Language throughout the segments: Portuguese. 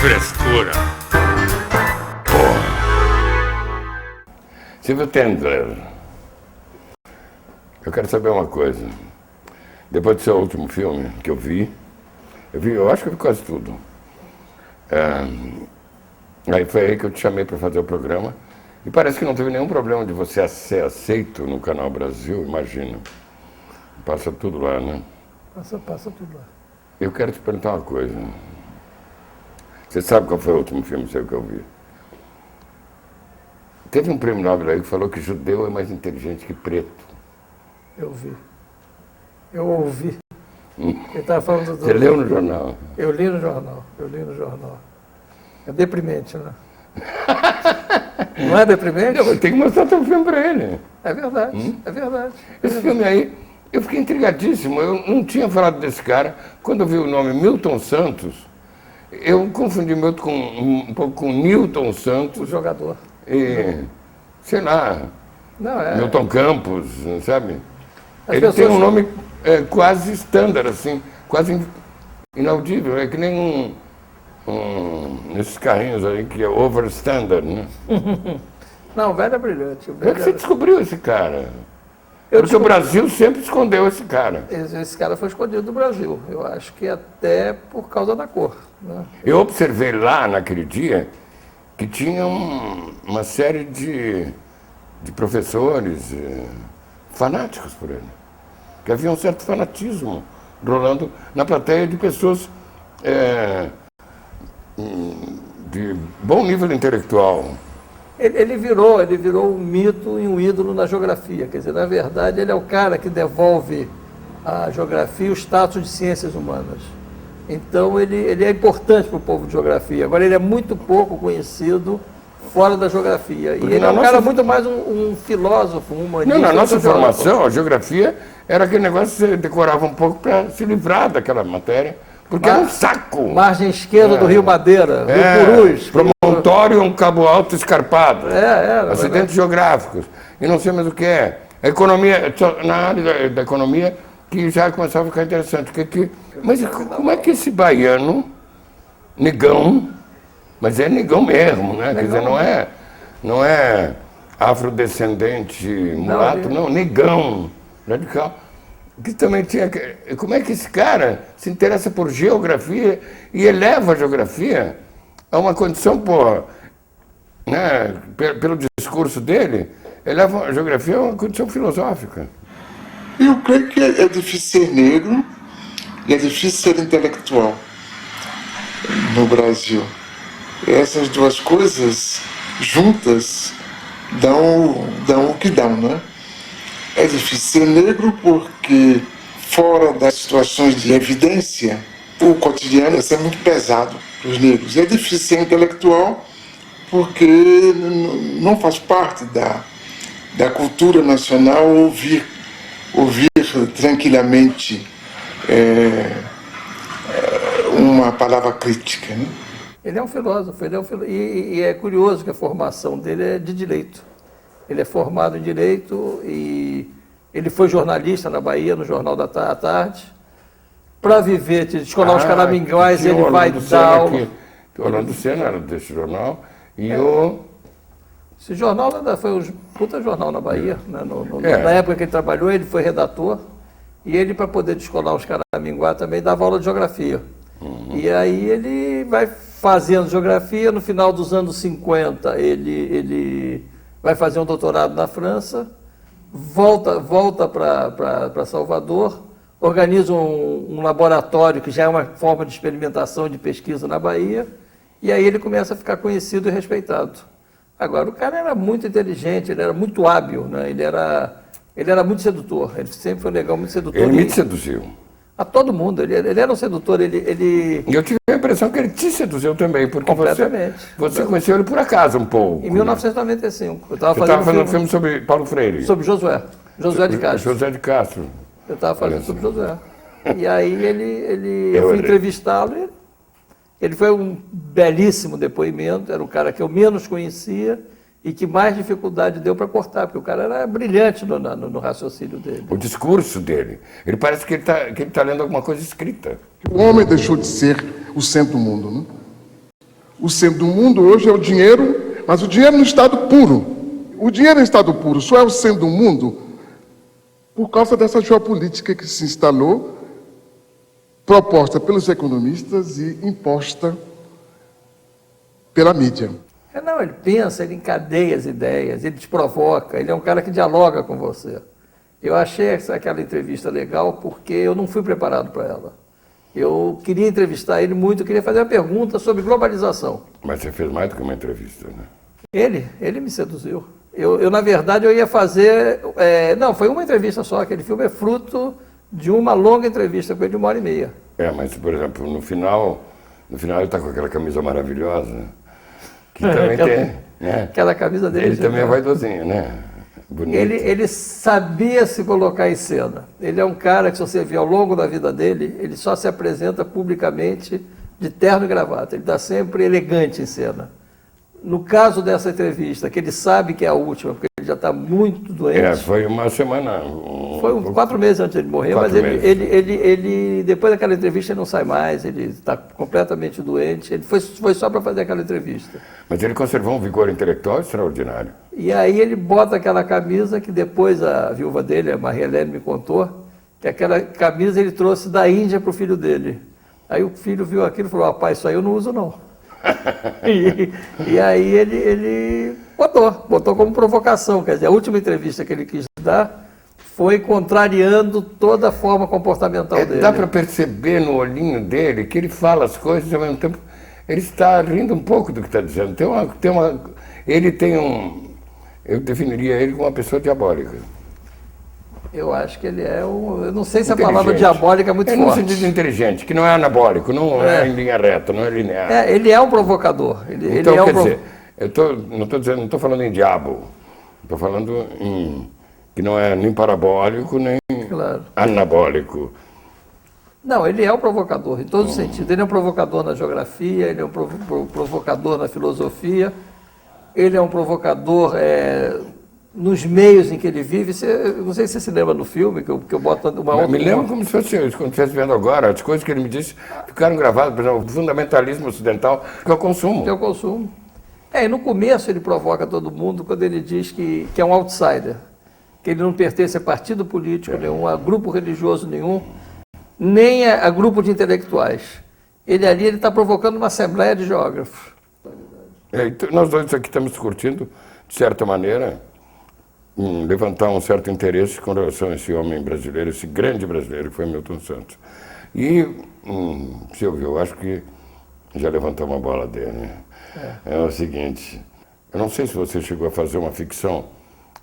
frescura. Silvio Tendler, eu quero saber uma coisa. Depois do seu último filme que eu acho que eu vi quase tudo. Aí foi aí que eu te chamei para fazer o programa. E parece que não teve nenhum problema de você ser aceito no Canal Brasil, imagina. Passa tudo lá, né? Passa tudo lá. Eu quero te perguntar uma coisa. Você sabe qual foi o último filme seu que eu vi? Teve um prêmio Nobel aí que falou que judeu é mais inteligente que preto. Eu ouvi. Ele estava falando do... Você leu no jornal? Eu li no jornal. É deprimente, né? Não é deprimente? Não, tem que mostrar teu filme para ele. É verdade, é verdade. Esse filme aí, eu fiquei intrigadíssimo. Eu não tinha falado desse cara. Quando eu vi o nome Milton Santos, eu confundi Milton um pouco com Newton Santos. O jogador. E, sei lá, Não, é... Milton Campos, sabe? As Ele tem pessoas- um nome quase standard, assim, quase inaudível. É que nem esses carrinhos aí que é overstandard, né? Não, o velho é brilhante. Como é que você descobriu esse cara? Eu Porque o Brasil sempre escondeu esse cara. Esse cara foi escondido do Brasil. Eu acho que até por causa da cor. Né? Eu observei lá naquele dia que tinha uma série de professores fanáticos por ele. Que havia um certo fanatismo rolando na plateia de pessoas de bom nível intelectual. Ele virou um mito e um ídolo na geografia. Quer dizer, na verdade, ele é o cara que devolve à geografia o status de ciências humanas. Então, ele é importante para o povo de geografia. Agora, ele é muito pouco conhecido fora da geografia. E ele é um cara muito mais um filósofo, um humanista. Não, na nossa formação, a geografia era aquele negócio que você decorava um pouco para se livrar daquela matéria, porque era um saco. Margem esquerda do Rio Madeira, Rio Purus. Promontório, um cabo alto escarpado. Era. Acidentes geográficos. E não sei mais o que é. A economia, na área da economia, que já começava a ficar interessante. Mas como é que esse baiano, negão, mas é negão mesmo, né? Quer dizer, não é afrodescendente, mulato, não, negão, radical. Que também tinha. Como é que esse cara se interessa por geografia e eleva a geografia a uma condição, né, pelo discurso dele, eleva a geografia a uma condição filosófica. Eu creio que é difícil ser negro e é difícil ser intelectual no Brasil. Essas duas coisas juntas dão o que dão, né? É difícil ser negro porque, fora das situações de evidência, o cotidiano é muito pesado para os negros. É difícil ser intelectual porque não faz parte da cultura nacional ouvir tranquilamente uma palavra crítica, né? Ele é um filósofo, e é curioso que a formação dele é de direito. Ele é formado em direito e ele foi jornalista na Bahia, no Jornal da Tarde. Para viver, descolar os caraminguais, ele vai dar aula. O Orlando Senna era desse jornal e Esse jornal foi um puta jornal na Bahia. Né? Na época que ele trabalhou, ele foi redator. E ele, para poder descolar os caraminguá, também dava aula de geografia. E aí ele vai fazendo geografia. No final dos anos 50, ele vai fazer um doutorado na França, volta para Salvador, organiza um laboratório que já é uma forma de experimentação e de pesquisa na Bahia, e aí ele começa a ficar conhecido e respeitado. Agora, o cara era muito inteligente, ele era muito hábil, né? Ele era muito sedutor, ele sempre foi legal, muito sedutor. Ele me seduziu. A todo mundo, ele era um sedutor, Eu tive a impressão que ele te seduziu também, porque completamente. Você conheceu ele por acaso um pouco. Em 1995. Eu estava fazendo um filme sobre Paulo Freire. Sobre Josué de Castro. José de Castro. Eu estava fazendo sobre Josué. E aí eu fui entrevistá-lo e ele foi um belíssimo depoimento, era o cara que eu menos conhecia e que mais dificuldade deu para cortar, porque o cara era brilhante no raciocínio dele. O discurso dele. Ele parece que ele tá lendo alguma coisa escrita. O homem deixou de ser o centro do mundo, né? O centro do mundo hoje é o dinheiro, mas o dinheiro no estado puro. O dinheiro em estado puro só é o centro do mundo por causa dessa geopolítica que se instalou, proposta pelos economistas e imposta pela mídia. Não, ele pensa, ele encadeia as ideias, ele te provoca, ele é um cara que dialoga com você. Eu achei aquela entrevista legal porque eu não fui preparado para ela. Eu queria entrevistar ele muito, eu queria fazer uma pergunta sobre globalização. Mas você fez mais do que uma entrevista, né? Ele me seduziu. Na verdade, eu ia fazer... não, foi uma entrevista só. Aquele filme é fruto de uma longa entrevista com ele de 1h30. Mas, por exemplo, no final ele está com aquela camisa maravilhosa, que também tem... Né? Aquela camisa dele... Ele também é vaidosinho, né? Bonito. Ele sabia se colocar em cena. Ele é um cara que, se você ver ao longo da vida dele, ele só se apresenta publicamente de terno e gravata. Ele está sempre elegante em cena. No caso dessa entrevista, que ele sabe que é a última, porque ele já está muito doente. Foi uma semana. Foi 4 meses antes de ele morrer, mas ele, depois daquela entrevista, ele não sai mais, ele está completamente doente. Ele foi só para fazer aquela entrevista. Mas ele conservou um vigor intelectual extraordinário. E aí ele bota aquela camisa que depois a viúva dele, a Maria Helene, me contou, que aquela camisa ele trouxe da Índia para o filho dele. Aí o filho viu aquilo e falou: rapaz, isso aí eu não uso não. e aí ele botou como provocação, quer dizer, a última entrevista que ele quis dar foi contrariando toda a forma comportamental dele. Dá para perceber no olhinho dele que ele fala as coisas e ao mesmo tempo ele está rindo um pouco do que está dizendo. Eu definiria ele como uma pessoa diabólica. Eu acho que ele é eu não sei se a palavra diabólica é muito forte. É no sentido inteligente, que não é anabólico, não é em linha reta, não é linear. Ele é um provocador. Então, quer dizer, não estou falando em diabo, estou falando que não é nem parabólico, nem anabólico. Não, ele é um provocador, em todos os sentidos. Ele é um provocador na geografia, ele é um provocador na filosofia, ele é um provocador... nos meios em que ele vive. Não sei se você se lembra do filme, que eu boto uma outra... Me lembro como se fosse quando estivesse vendo agora, as coisas que ele me disse ficaram gravadas, por exemplo, o fundamentalismo ocidental, que é o consumo. E no começo ele provoca todo mundo quando ele diz que é um outsider, que ele não pertence a partido político nenhum, a grupo religioso nenhum, nem a grupo de intelectuais. Ele está provocando uma assembleia de geógrafos. Nós dois aqui estamos discutindo, de certa maneira, levantar um certo interesse com relação a esse homem brasileiro, esse grande brasileiro que foi Milton Santos. E, Silvio, eu acho que já levantou uma bola dele. Né? É o seguinte, eu não sei se você chegou a fazer uma ficção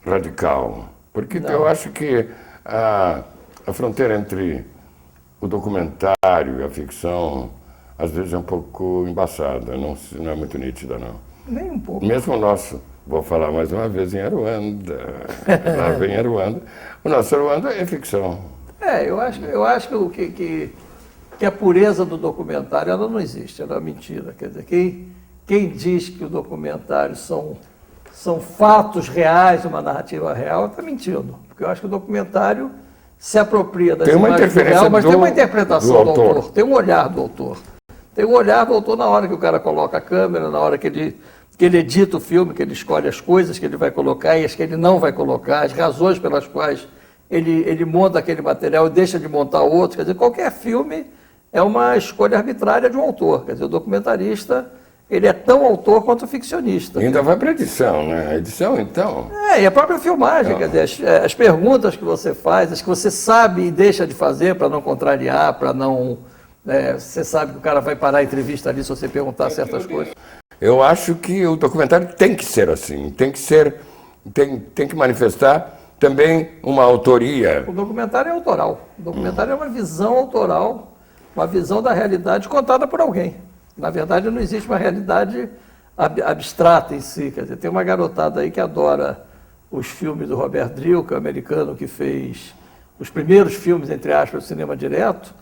radical, porque eu acho que a fronteira entre o documentário e a ficção, às vezes é um pouco embaçada, não é muito nítida, não. Nem um pouco. Mesmo o nosso... Vou falar mais uma vez em Aruanda. Lá vem Aruanda. O nosso Aruanda é ficção. Eu acho que a pureza do documentário ela não existe, ela é mentira. Quer dizer, quem diz que o documentário são fatos reais, uma narrativa real, está mentindo. Porque eu acho que o documentário se apropria das imagens real, mas tem uma interpretação do autor, tem um olhar do autor. Tem um olhar do autor na hora que o cara coloca a câmera, na hora que ele edita o filme, que ele escolhe as coisas que ele vai colocar e as que ele não vai colocar, as razões pelas quais ele monta aquele material e deixa de montar outro. Quer dizer, qualquer filme é uma escolha arbitrária de um autor. Quer dizer, o documentarista, ele é tão autor quanto o ficcionista. E ainda vai para a edição, né? A edição, então... E a própria filmagem, quer dizer, as perguntas que você faz, as que você sabe e deixa de fazer para não contrariar, para não... você sabe que o cara vai parar a entrevista ali se você perguntar certas coisas. Eu acho que o documentário tem que ser assim, tem que manifestar também uma autoria. O documentário é autoral. O documentário é uma visão autoral, uma visão da realidade contada por alguém. Na verdade, não existe uma realidade abstrata em si. Quer dizer, tem uma garotada aí que adora os filmes do Robert Drill, que é o americano que fez os primeiros filmes, entre aspas, do cinema direto.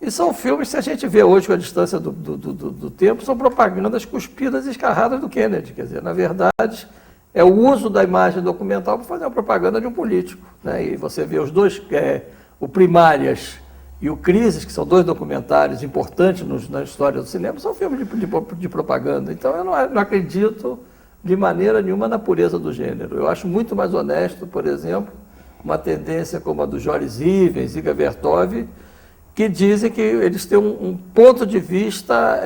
E são filmes, se a gente vê hoje com a distância do tempo, são propagandas cuspidas e escarradas do Kennedy. Quer dizer, na verdade, é o uso da imagem documental para fazer uma propaganda de um político. Né? E você vê os dois, o Primárias e o Crises, que são dois documentários importantes na história do cinema, são filmes de propaganda. Então eu não acredito de maneira nenhuma na pureza do gênero. Eu acho muito mais honesto, por exemplo, uma tendência como a do Joris Ivens, Iga Vertov, que dizem que eles têm um ponto de vista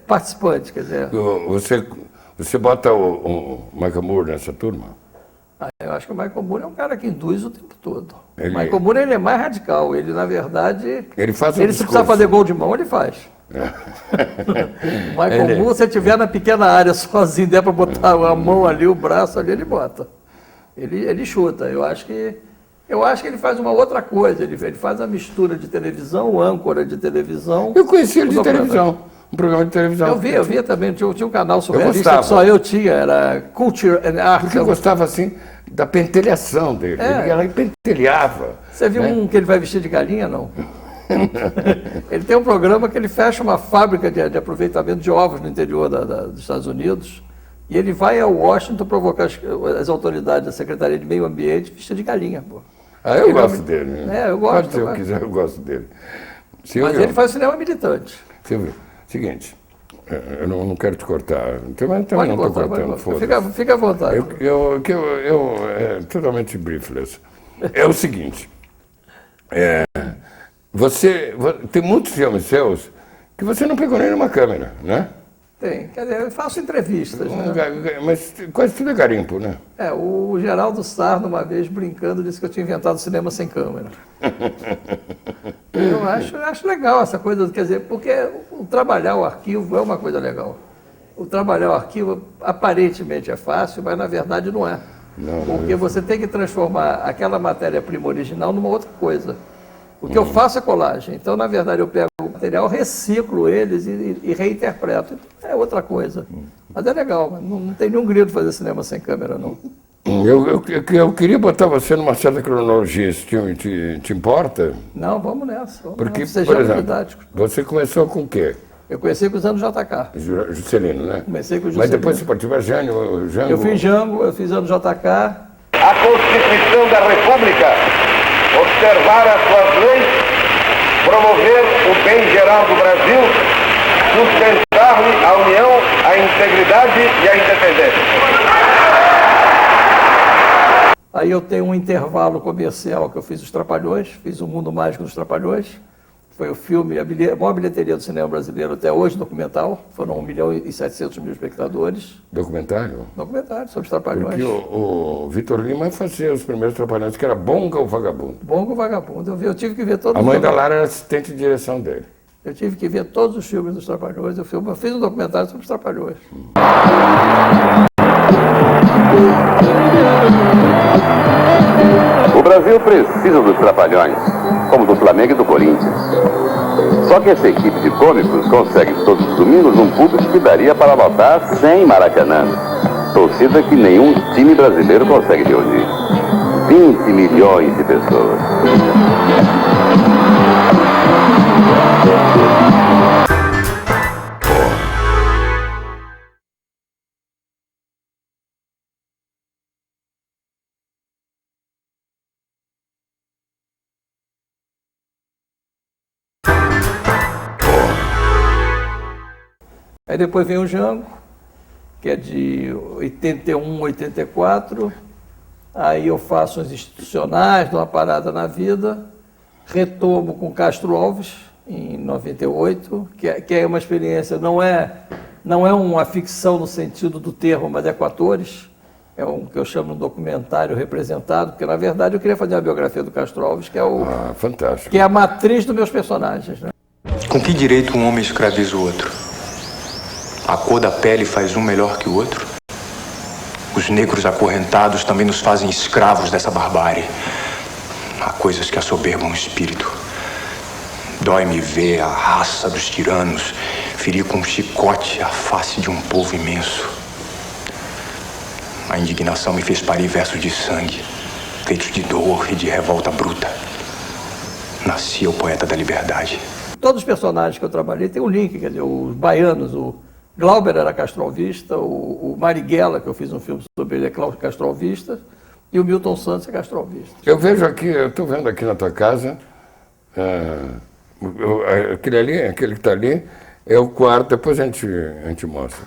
participante. Quer dizer, você bota o Michael Moore nessa turma? Eu acho que o Michael Moore é um cara que induz o tempo todo. O Michael Moore ele é mais radical. Ele, na verdade, ele se precisar fazer gol de mão, ele faz. O Michael Moore, se ele estiver na pequena área sozinho, der para botar a mão ali, o braço ali, ele bota. Ele chuta. Eu acho que ele faz uma outra coisa. Ele faz a mistura de televisão, âncora de televisão. Eu conheci ele de televisão. Um programa de televisão. Eu via também, tinha um canal surrealista que só eu tinha, era Culture and Art. Porque eu gostava, assim, da pentelhação dele. Ela pentelhava. Você viu um que ele vai vestir de galinha, não? Ele tem um programa que ele fecha uma fábrica de aproveitamento de ovos no interior dos Estados Unidos e ele vai a Washington provocar as autoridades da Secretaria de Meio Ambiente vestido de galinha. Pô. Eu gosto dele. Né? Eu gosto. Se eu quiser, eu gosto dele. Mas ele faz cinema militante. Silvio, seguinte, eu não quero te cortar, também não estou cortando, foda-se. Fica à vontade. É totalmente briefless. É o seguinte, tem muitos filmes seus que você não pegou nem numa câmera, né? Tem, quer dizer, eu faço entrevistas, né? Mas quase tudo é garimpo, né? O Geraldo Sarno, uma vez brincando, disse que eu tinha inventado cinema sem câmera. Eu acho legal essa coisa, quer dizer, porque o trabalhar o arquivo é uma coisa legal. O trabalhar o arquivo aparentemente é fácil, mas na verdade não é. Porque você tem que transformar aquela matéria-prima original numa outra coisa. O que eu faço é colagem. Então, na verdade, eu pego o material, reciclo eles e reinterpreto. Então, é outra coisa. Mas é legal, não tem nenhum grito fazer cinema sem câmera, não. Eu queria botar você numa certa cronologia, isso te importa? Não, vamos nessa. Porque, por exemplo, você começou com o quê? Eu comecei com os anos JK. Juscelino, né? Comecei com o Juscelino. Mas depois você partiu para Jango? Eu fiz Jango, eu fiz anos JK. A Constituição da República, observar as suas leis, promover o bem geral do Brasil, sustentar-lhe a união, a integridade e a independência. Aí eu tenho um intervalo comercial que eu fiz Os Trapalhões, fiz O Mundo Mágico dos Trapalhões. Foi o filme, a maior bilheteria do cinema brasileiro até hoje, documental. Foram 1.700.000 espectadores. Documentário? Documentário, sobre os Trapalhões. Porque o Vitor Lima fazia os primeiros Trapalhões, que era Bonga ou Vagabundo? Bonga ou Vagabundo. Eu tive que ver todos A mãe da Lara era assistente de direção dele. Eu tive que ver todos os filmes dos Trapalhões. Eu fiz um documentário sobre os Trapalhões. O Brasil precisa dos Trapalhões, como do Flamengo e do Corinthians. Só que essa equipe de cômicos consegue todos os domingos um público que daria para lotar 100 Maracanã. Torcida que nenhum time brasileiro consegue reunir. 20 milhões de pessoas. Aí depois vem o Jango, que é de 81, 84. Aí eu faço os institucionais, dou uma parada na vida. Retomo com Castro Alves, em 98, que é uma experiência, não é uma ficção no sentido do termo, mas é com atores. É um que eu chamo de documentário representado, porque na verdade eu queria fazer uma biografia do Castro Alves, que é fantástico. Que é a matriz dos meus personagens, né? Com que direito um homem escraviza o outro? A cor da pele faz um melhor que o outro? Os negros acorrentados também nos fazem escravos dessa barbárie. Há coisas que assoberbam o espírito. Dói-me ver a raça dos tiranos ferir com um chicote a face de um povo imenso. A indignação me fez parir versos de sangue, feitos de dor e de revolta bruta. Nasci o poeta da liberdade. Todos os personagens que eu trabalhei têm um link, quer dizer, os baianos, o Glauber era castroalvista, o Marighella, que eu fiz um filme sobre ele, é castroalvista, e o Milton Santos é castroalvista. Eu vejo aqui, eu estou vendo aqui na tua casa, Aquele que está ali, é o quarto, depois a gente mostra.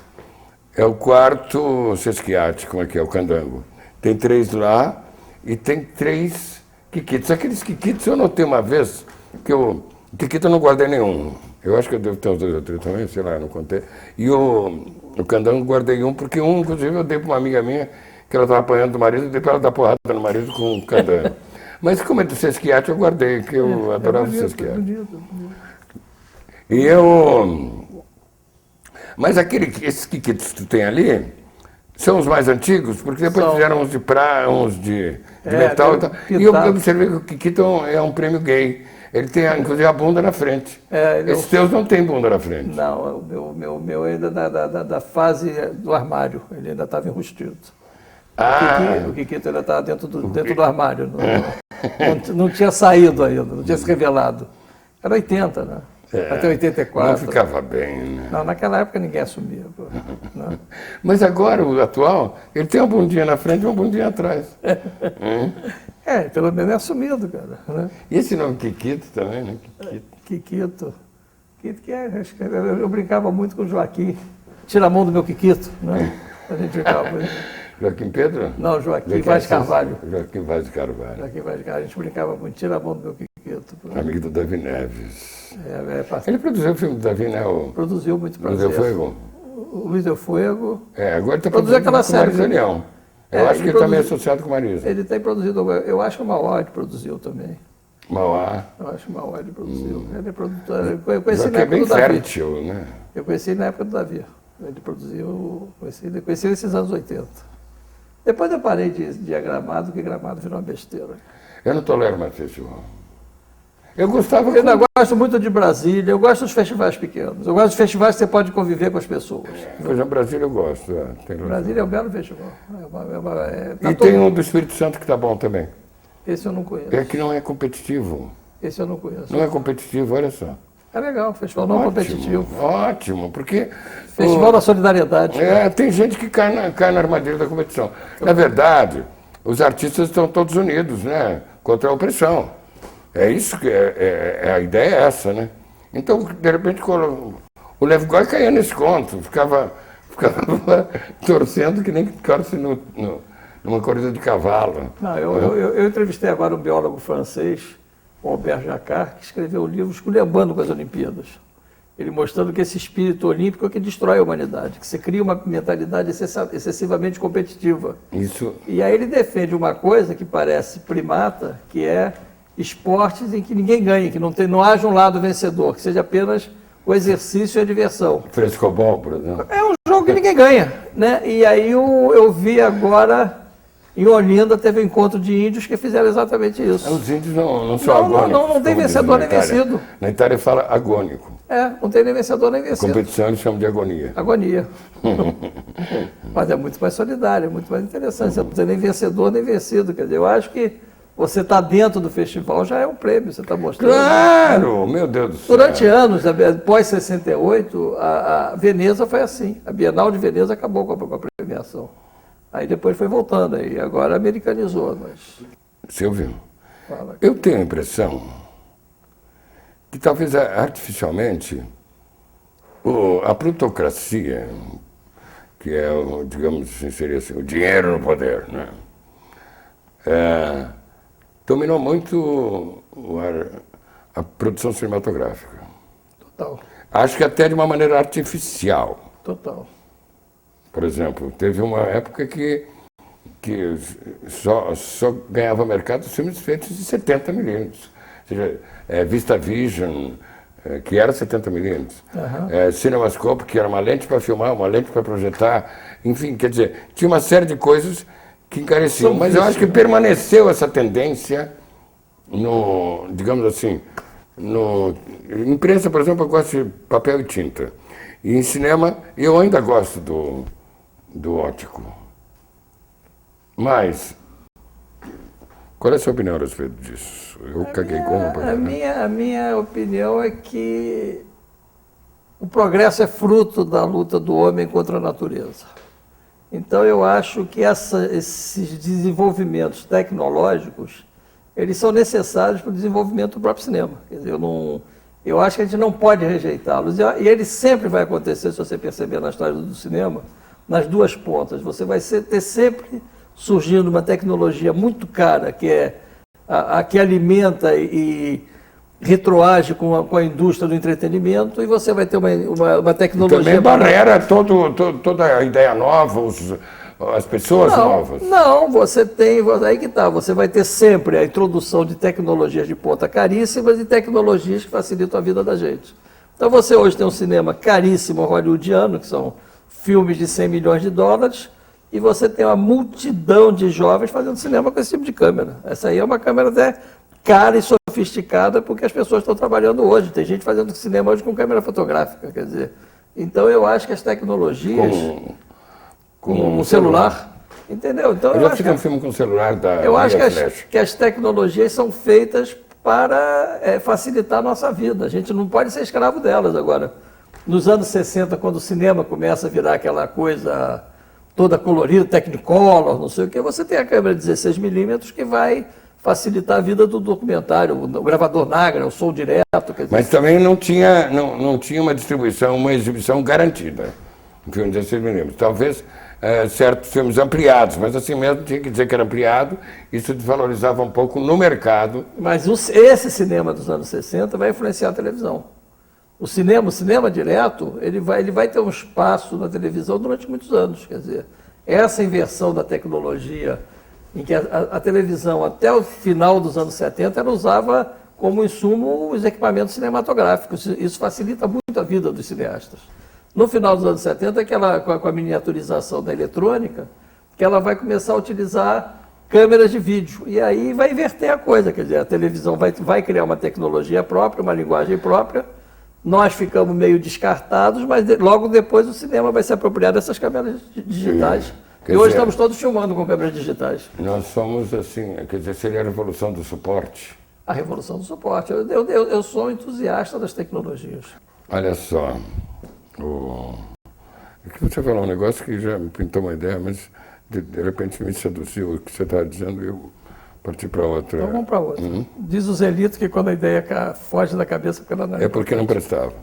É o quarto Sesquiate, como é que é, o Candango. Tem 3 lá e tem 3 quiquitos. Aqueles quiquitos eu notei uma vez, que o quiquito eu não guardei nenhum. Eu acho que eu devo ter uns 2 ou 3 também, sei lá, eu não contei. E o Candango eu guardei um, porque um, inclusive, eu dei para uma amiga minha, que ela estava apanhando do marido, e dei para ela dar porrada no marido com o Candango. Mas como é do Sesquiate, eu guardei, que eu adorava o Sesquiate. E mas esses quiquitos que tu tem ali são os mais antigos, porque depois fizeram uns de prata, uns de metal e tal. E eu observei que o quiquito é um prêmio gay. Ele tem, inclusive, a bunda na frente. Esses teus não tem bunda na frente. Não, o meu ainda da fase do armário. Ele ainda estava enrustido. O quiquito ainda estava dentro do armário. Não tinha saído ainda, não tinha se revelado. Era 80, né? Até 84. Não ficava bem, né? Não, naquela época ninguém assumia. Né? Mas agora, o atual, ele tem uma bundinha na frente e uma bundinha atrás. Pelo menos é assumido, cara. Né? E esse nome Quiquito também, né? Quiquito. Eu brincava muito com o Joaquim. Tira a mão do meu Quiquito, né? A gente brincava muito. Joaquim Pedro? Não, Joaquim Vaz Carvalho. Joaquim Vaz Carvalho. Joaquim Vaz Carvalho. A gente brincava muito. Tira a mão do meu Quiquito. Amigo do Davi Neves. Ele produziu o filme do Davi, né? Produziu muito prazer. Luiz Del Fuego? O Luiz Del Fuego. Agora está produzindo aquela série. Marisa Leão. Eu acho que ele também é associado com Marisa. Ele tem produzido, eu acho que o Mauá ele produziu também. Mauá? Eu acho que o Mauá ele produziu. Ele é produtor. Eu conheci na época do Davi. Fértil, né? Eu conheci ele na época do Davi. Ele produziu, conheci nesses anos 80. Depois eu parei de ir a Gramado, porque Gramado virou uma besteira. Eu não tolero mais festival. Eu gostava... Eu ainda gosto muito de Brasília, eu gosto dos festivais pequenos. Eu gosto dos festivais que você pode conviver com as pessoas. Por exemplo, Brasília eu gosto. Brasília é um belo festival. E tem um do Espírito Santo que está bom também. Esse eu não conheço. É que não é competitivo. Esse eu não conheço. Não é competitivo, olha só. É legal, festival não competitivo. Ótimo, porque... Festival da solidariedade. Tem gente que cai na armadilha da competição. Na verdade, os artistas estão todos unidos, né? Contra a opressão. É isso que a ideia é essa, né? Então, de repente, o Lev Goy caía nesse conto, ficava torcendo que nem torce numa corrida de cavalo. Não, eu entrevistei agora um biólogo francês, o Albert Jacquard, que escreveu um livro esculhambando com as Olimpíadas. Ele mostrando que esse espírito olímpico é que destrói a humanidade, que você cria uma mentalidade excessivamente competitiva. Isso. E aí ele defende uma coisa que parece primata, que é esportes em que ninguém ganha, que não haja um lado vencedor, que seja apenas o exercício e a diversão. Frescobol, por exemplo. É um jogo que ninguém ganha, né? E aí eu vi agora, em Olinda, teve um encontro de índios que fizeram exatamente isso. Os índios não são agônicos. Não tem vencedor nem vencido. Na Itália fala agônico. Não tem nem vencedor nem vencido. Competição eles chamam de agonia. Agonia. Mas é muito mais solidário, é muito mais interessante. Você não tem nem vencedor nem vencido. Quer dizer, eu acho que você está dentro do festival, já é um prêmio, você está mostrando. Claro, meu Deus do céu. Durante anos, após 68, a Veneza foi assim. A Bienal de Veneza acabou com a premiação. Aí depois foi voltando, aí agora americanizou. Mas... Silvio, eu tenho a impressão que talvez artificialmente a plutocracia, que é, digamos, seria assim, o dinheiro no poder, né? Dominou muito a produção cinematográfica. Total. Acho que até de uma maneira artificial. Total. Por exemplo, teve uma época que só ganhava mercado os filmes feitos de 70 milímetros. Ou seja, VistaVision, que era 70 milímetros. CinemaScope, que era uma lente para filmar, uma lente para projetar. Enfim, quer dizer, tinha uma série de coisas que encareciam. Mas eu acho que permaneceu essa tendência digamos assim, em imprensa, por exemplo, eu gosto de papel e tinta. E em cinema, eu ainda gosto do ótico. Mas, qual é a sua opinião a respeito disso? Eu caguei com a minha opinião é que o progresso é fruto da luta do homem contra a natureza. Então, eu acho que esses desenvolvimentos tecnológicos, eles são necessários para o desenvolvimento do próprio cinema. Quer dizer, Eu acho que a gente não pode rejeitá-los. E ele sempre vai acontecer, se você perceber na história do cinema, nas duas pontas. Você vai ter sempre surgindo uma tecnologia muito cara, que é a que alimenta e retroage com a indústria do entretenimento, e você vai ter uma tecnologia... Também barreira toda a ideia nova, as pessoas novas. Não, você tem... Aí que tá, você vai ter sempre a introdução de tecnologias de ponta caríssimas e tecnologias que facilitam a vida da gente. Então você hoje tem um cinema caríssimo hollywoodiano, que são filmes de 100 milhões de dólares, e você tem uma multidão de jovens fazendo cinema com esse tipo de câmera. Essa aí é uma câmera até cara e sofisticada, porque as pessoas estão trabalhando hoje. Tem gente fazendo cinema hoje com câmera fotográfica, quer dizer. Então eu acho que as tecnologias... Com um celular, entendeu? Então, eu já fiz um filme com celular da eu acho Flash. que as tecnologias são feitas para facilitar a nossa vida. A gente não pode ser escravo delas agora. Nos anos 60, quando o cinema começa a virar aquela coisa toda colorida, Technicolor, não sei o quê, você tem a câmera 16mm que vai facilitar a vida do documentário, o gravador Nagra, o som direto. Quer dizer, mas também não tinha uma distribuição, uma exibição garantida. Um filme de 16mm. Talvez certos filmes ampliados, mas assim mesmo tinha que dizer que era ampliado, isso desvalorizava um pouco no mercado. Mas esse cinema dos anos 60 vai influenciar a televisão. O cinema direto, ele vai ter um espaço na televisão durante muitos anos. Quer dizer, essa inversão da tecnologia, em que a televisão, até o final dos anos 70, ela usava como insumo os equipamentos cinematográficos. Isso facilita muito a vida dos cineastas. No final dos anos 70, com a miniaturização da eletrônica, que ela vai começar a utilizar câmeras de vídeo. E aí vai inverter a coisa, quer dizer, a televisão vai criar uma tecnologia própria, uma linguagem própria, nós ficamos meio descartados, mas logo depois o cinema vai se apropriar dessas câmeras digitais. E hoje estamos todos filmando com câmeras digitais. Nós somos assim, quer dizer, seria a revolução do suporte. A revolução do suporte. Eu sou um entusiasta das tecnologias. Olha só, aqui você falou um negócio que já me pintou uma ideia, mas de repente me seduziu o que você estava dizendo e eu parti para outra. Então vamos para outra. Diz o Zelito que quando a ideia foge da cabeça, porque ela não é porque não prestava.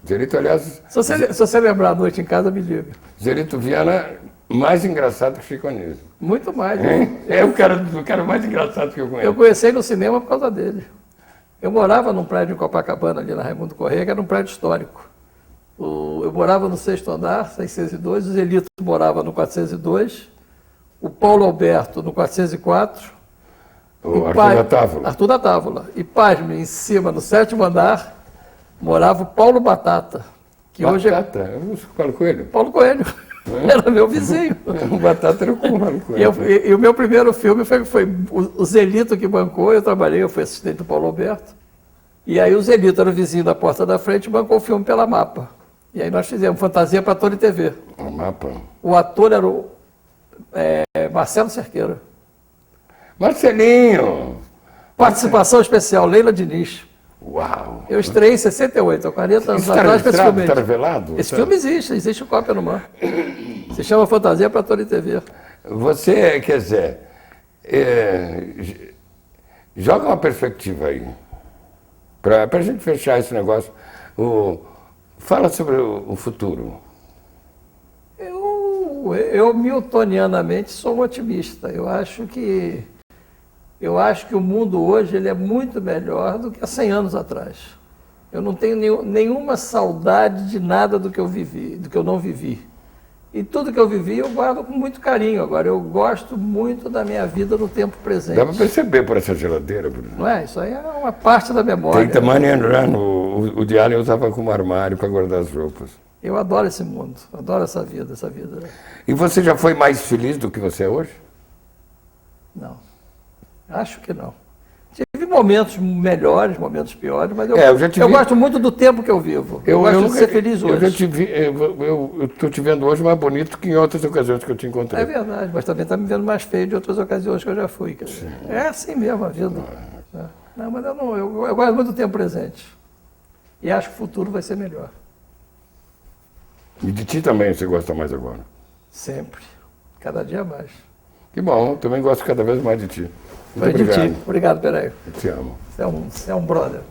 Zelito, aliás... Se você lembrar a noite em casa, me diga. Zelito Viana, mais engraçado que Chico Anísio. Muito mais. É o cara mais engraçado que eu conheço. Eu conheci no cinema por causa dele. Eu morava num prédio em Copacabana, ali na Raimundo Corrêa, que era um prédio histórico. Eu morava no 6º andar, 602, o Zelito morava no 402, o Paulo Alberto no 404. O Arthur da Távola. Arthur da Távola. E, pasme, em cima, no 7º andar, morava o Paulo Batata. Que Batata? hoje Eu Paulo Coelho. Paulo Coelho. Era meu vizinho. O Batata era o Paulo Coelho. E o meu primeiro filme foi o Zelito que bancou, eu fui assistente do Paulo Alberto. E aí o Zelito era o vizinho da porta da frente e bancou o filme pela Mapa. E aí nós fizemos Fantasia para Ator e TV. A Mapa. O ator era o Marcelo Cerqueira. Marcelinho! Participação especial, Leila Diniz. Uau! Eu estreiei em 68, há 40 anos atrás com esse filme. Está revelado? Esse filme existe cópia no mar. Se chama Fantasia para Ator e TV. Você, quer dizer, joga uma perspectiva aí, para a gente fechar esse negócio. Fala sobre o futuro. Eu miltonianamente sou um otimista. Eu acho que o mundo hoje ele é muito melhor do que há 100 anos atrás. Eu não tenho nenhuma saudade de nada do que eu vivi, do que eu não vivi. E tudo que eu vivi eu guardo com muito carinho. Agora, eu gosto muito da minha vida no tempo presente. Dá para perceber por essa geladeira, Bruno. Não é? Isso aí é uma parte da memória. Tem money and run. O Diário eu usava como armário para guardar as roupas. Eu adoro esse mundo, adoro essa vida. E você já foi mais feliz do que você é hoje? Não, acho que não. Tive momentos melhores, momentos piores, mas eu gosto muito do tempo que eu vivo. Eu gosto de ser feliz hoje. Eu estou te vendo hoje mais bonito que em outras ocasiões que eu te encontrei. É verdade, mas também está me vendo mais feio de outras ocasiões que eu já fui. Quer dizer, é assim mesmo a vida. Não, mas eu gosto muito do tempo presente. E acho que o futuro vai ser melhor. E de ti também você gosta mais agora? Sempre. Cada dia mais. Que bom, eu também gosto cada vez mais de ti. Muito obrigado. Obrigado, Pereio. Eu te amo. Você é um brother.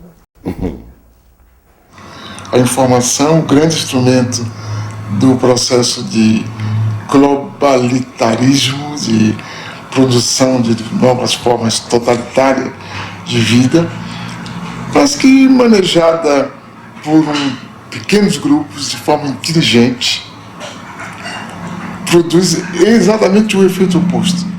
a informação, o grande instrumento do processo de globalitarismo, de produção de novas formas totalitárias de vida, mas que manejada por pequenos grupos de forma inteligente, produz exatamente o efeito oposto.